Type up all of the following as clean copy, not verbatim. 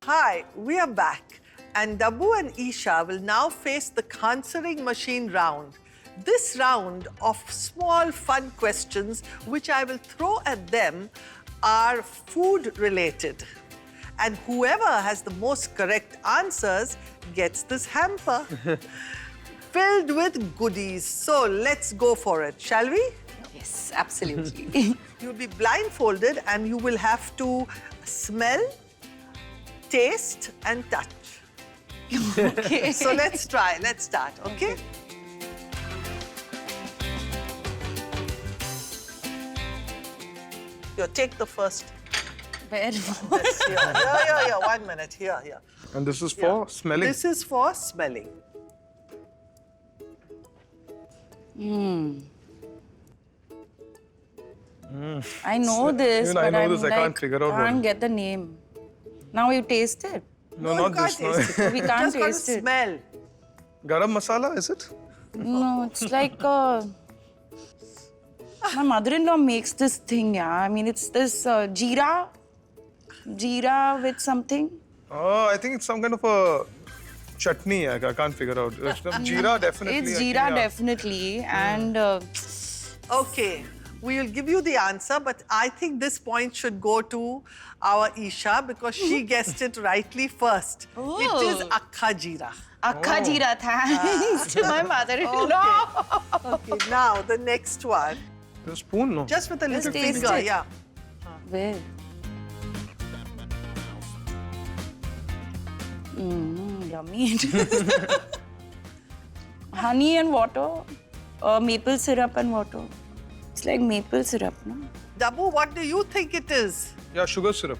Hi, we are back. And Dabu and Isha will now face the answering machine round. This round of small fun questions which I will throw at them are food related. And whoever has the most correct answers gets this hamper filled with goodies. So let's go for it, shall we? Yes, absolutely. You'll be blindfolded and you will have to smell, taste and touch. Okay. So let's try, let's start, okay? Here, take the first. Where? This here, 1 minute, here. And this is for smelling. This is for smelling. I know this, Even but I know I'm this, I like, can't figure out what- can't get the name. Now you taste it. No, you not can't this. No. taste it. We You can't just got taste to it. smell. Garam masala, is it? No, it's like my mother-in-law makes this thing, yeah. I mean, it's this jeera with something. Oh, I think it's some kind of a chutney. I can't figure out. Jeera definitely. It's I think, jeera yeah. definitely, and Okay, we will give you the answer, but I think this point should go to our Isha because she guessed it rightly first. It is Oh. Akha Jeera. akka jeera, thanks to my mother-in-law. Okay, now the next one. The spoon, no? Just with a little taste finger, it. yeah. Where? Yummy. Honey and water, maple syrup and water. It's like maple syrup, no? Dabu, what do you think it is? Yeah, sugar syrup.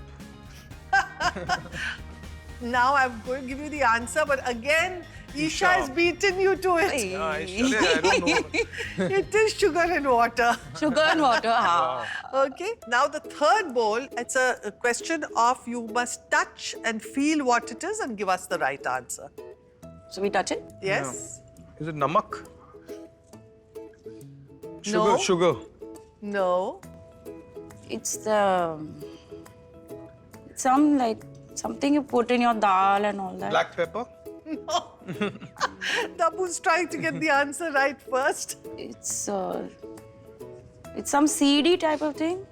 Now I'm going to give you the answer, but again, Isha has beaten you to it. Yeah, actually, I don't know. It is sugar and water. Sugar and water, how? Okay, now the third bowl, it's a question of you must touch and feel what it is and give us the right answer. So we touch it? Yes? Is it namak? Sugar, No. sugar. No? It's the... It's some like something you put in your dal and all that. Black pepper? No. Dabu's trying to get the answer right first. It's some seedy type of thing.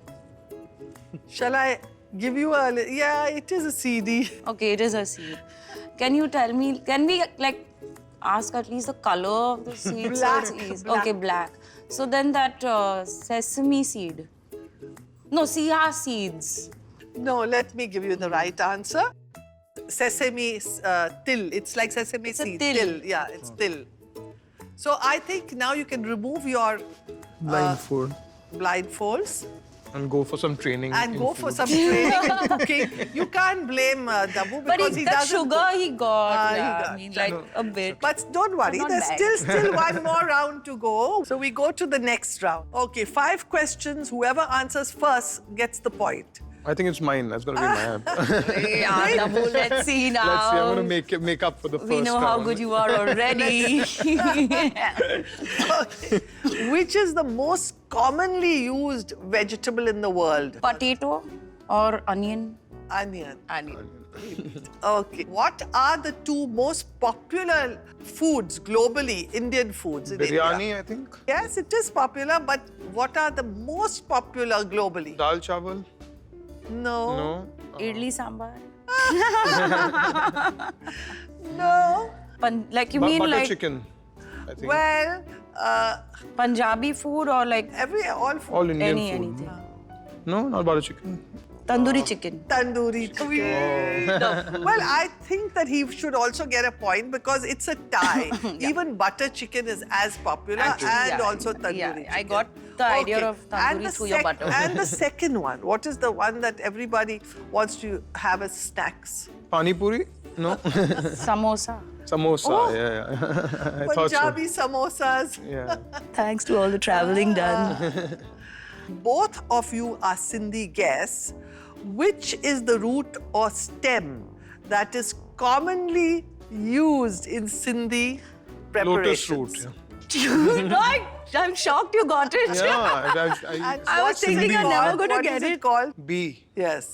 Shall I give you a... Yeah, it is a CD. Okay, it is a seed. Can you tell me, can we like ask at least the color of the seed? Black, So it's easy. black. Okay, black. So then that sesame seed. No, chia seeds. No, let me give you the right answer. Sesame till. It's like sesame It's a seed. till. Yeah, it's till. So I think now you can remove your Blindfold. blindfolds And go for some training. and in go for food. some training in cooking. You can't blame Dabu But because he the doesn't sugar cook. he got, He yeah, got. I mean, like a bit. But don't worry, Not there's bad. still one more round to go. So we go to the next round. Okay, 5 questions. Whoever answers first gets the point. I think it's mine. That's going to be my app. Yeah, Dabu, let's see now. Let's see. I'm going to make up for the first We know how round. good you are already. Okay. Which is the most commonly used vegetable in the world? Potato or onion? Onion. Onion. Okay. What are the 2 most popular foods globally, Indian foods in India? Biryani, I think. Yes, it is popular, but what are the most popular globally? Dal chawal. No. No. Idli sambar? No. Like you mean Butter like chicken, I think. Well, Punjabi food or like all food. All Indian food. anything? No, not butter chicken. Tandoori chicken. Tandoori chicken. Well, I think that he should also get a point because it's a tie. Even butter chicken is as popular Actually, and yeah. also tandoori Yeah, chicken. I got the idea Okay. of And tandoori the through your butter. And the second one, what is the one that everybody wants to have as snacks? Pani puri? No. Samosa. Samosa, Oh. yeah. I thought so. Punjabi samosas. Yeah. Thanks to all the traveling done. Both of you are Sindhi. Guess which is the root or stem that is commonly used in Sindhi preparations? Lotus root. Yeah. Like, I'm shocked you got it. Yeah, And I was what is thinking it you're called? never gonna What get is it. called? B. Yes.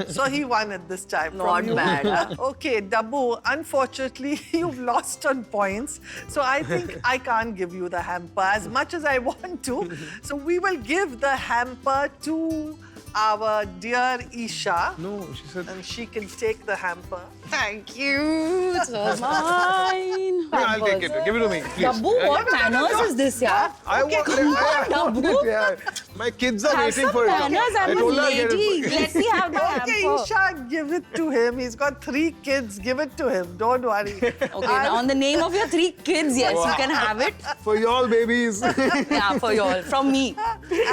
So he won it this time. Not from you. bad. Okay, Dabu, unfortunately, you've lost on points. So I think I can't give you the hamper as much as I want to. So we will give the hamper to our dear Isha. No, she said. And she can take the hamper. Thank you. It's all mine. Yeah, I'll take it. Give it to me, please. Dabu, what manners is this, yeah? I want, come I on, want Dabu. it, yeah. My kids are Have waiting some for it. manners. I I'm a told her, get it. lady. Let me have the Okay, hamper. Isha, give it to him. He's got 3 kids. Give it to him. Don't worry. Okay, now on the name of your 3 kids, yes, you can have it. For y'all babies. Yeah, for you all. From me.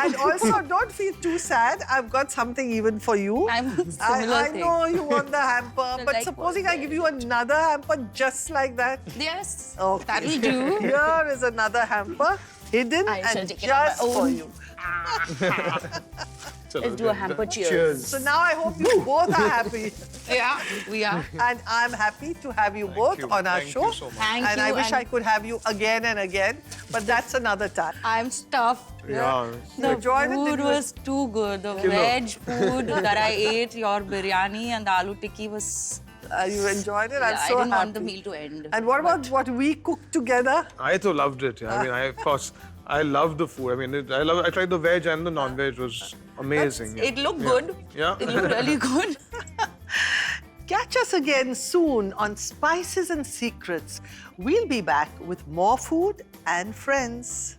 And also, don't feel too sad. I've got something even for you. I'm similar I thing. know you want the hamper, but Like supposing what? I give you another hamper just like that. Yes. Okay. That'll do. Here is another hamper, hidden I shall and take it on my just for own. you. Let's do a hamper cheers. So now I hope you both are happy. Yeah, we are. And I'm happy to have you both you. on our Thank show. you so much. Thank and you. I wish and I could have you again and again, but that's another time. I'm stuffed. Yeah. The enjoyed it, food didn't you? was too good. The Killer. veg food that I ate, your biryani and the aloo tikki was... You enjoyed it? I'm Yeah, so I didn't happy. want the meal to end. And what about what we cooked together? I too loved it. Yeah. I mean, of course, I loved the food. I mean, I tried the veg and the non-veg. It was amazing. It looked good. Yeah. It looked really good. Catch us again soon on Spices and Secrets. We'll be back with more food and friends.